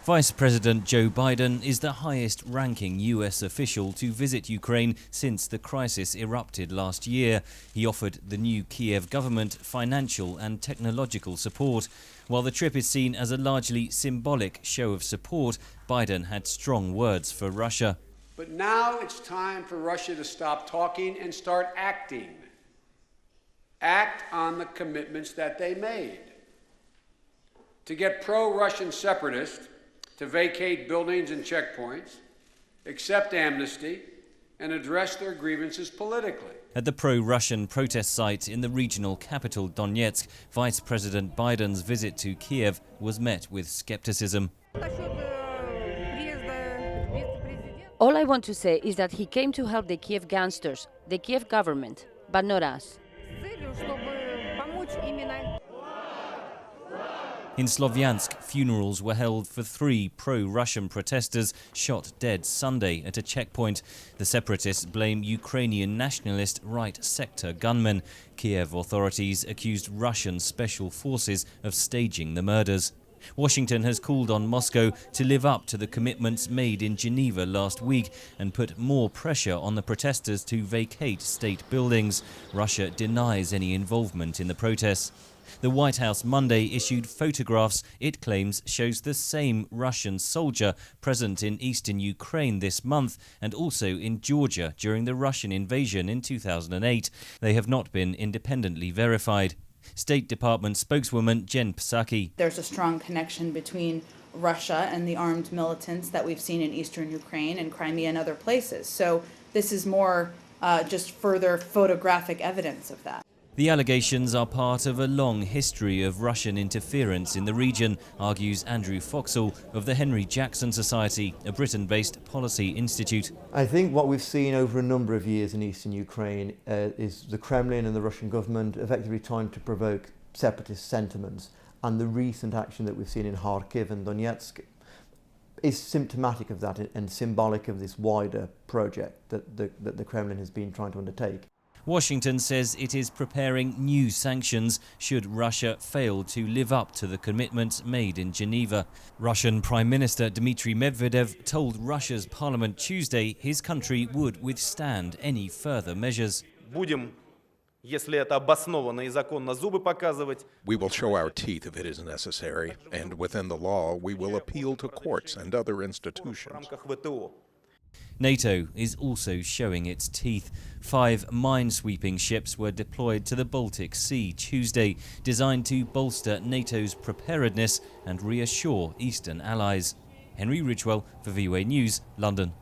Vice President Joe Biden is the highest-ranking US official to visit Ukraine since the crisis erupted last year. He offered the new Kyiv government financial and technological support. While the trip is seen as a largely symbolic show of support, Biden had strong words for Russia. But now it's time for Russia to stop talking and start acting. Act on the commitments that they made. To get pro-Russian separatists to vacate buildings and checkpoints, accept amnesty, and address their grievances politically. At the pro-Russian protest site in the regional capital Donetsk, Vice President Biden's visit to Kyiv was met with skepticism. All I want to say is that he came to help the Kyiv gangsters, the Kyiv government, but not us. In Slovyansk, funerals were held for 3 pro-Russian protesters shot dead Sunday at a checkpoint. The separatists blame Ukrainian nationalist right sector gunmen. Kiev authorities accused Russian special forces of staging the murders. Washington has called on Moscow to live up to the commitments made in Geneva last week and put more pressure on the protesters to vacate state buildings. Russia denies any involvement in the protests. The White House Monday issued photographs it claims shows the same Russian soldier present in eastern Ukraine this month and also in Georgia during the Russian invasion in 2008. They have not been independently verified. State Department spokeswoman Jen Psaki. There's a strong connection between Russia and the armed militants that we've seen in eastern Ukraine and Crimea and other places. So this is more just further photographic evidence of that. The allegations are part of a long history of Russian interference in the region, argues Andrew Foxall of the Henry Jackson Society, a Britain-based policy institute. I think what we've seen over a number of years in eastern Ukraine is the Kremlin and the Russian government effectively trying to provoke separatist sentiments, and the recent action that we've seen in Kharkiv and Donetsk is symptomatic of that and symbolic of this wider project that the Kremlin has been trying to undertake. Washington says it is preparing new sanctions should Russia fail to live up to the commitments made in Geneva. Russian Prime Minister Dmitry Medvedev told Russia's parliament Tuesday his country would withstand any further measures. We will show our teeth if it is necessary, and within the law we will appeal to courts and other institutions. NATO is also showing its teeth. 5 minesweeping ships were deployed to the Baltic Sea Tuesday, designed to bolster NATO's preparedness and reassure Eastern allies. Henry Ridgwell for VOA News, London.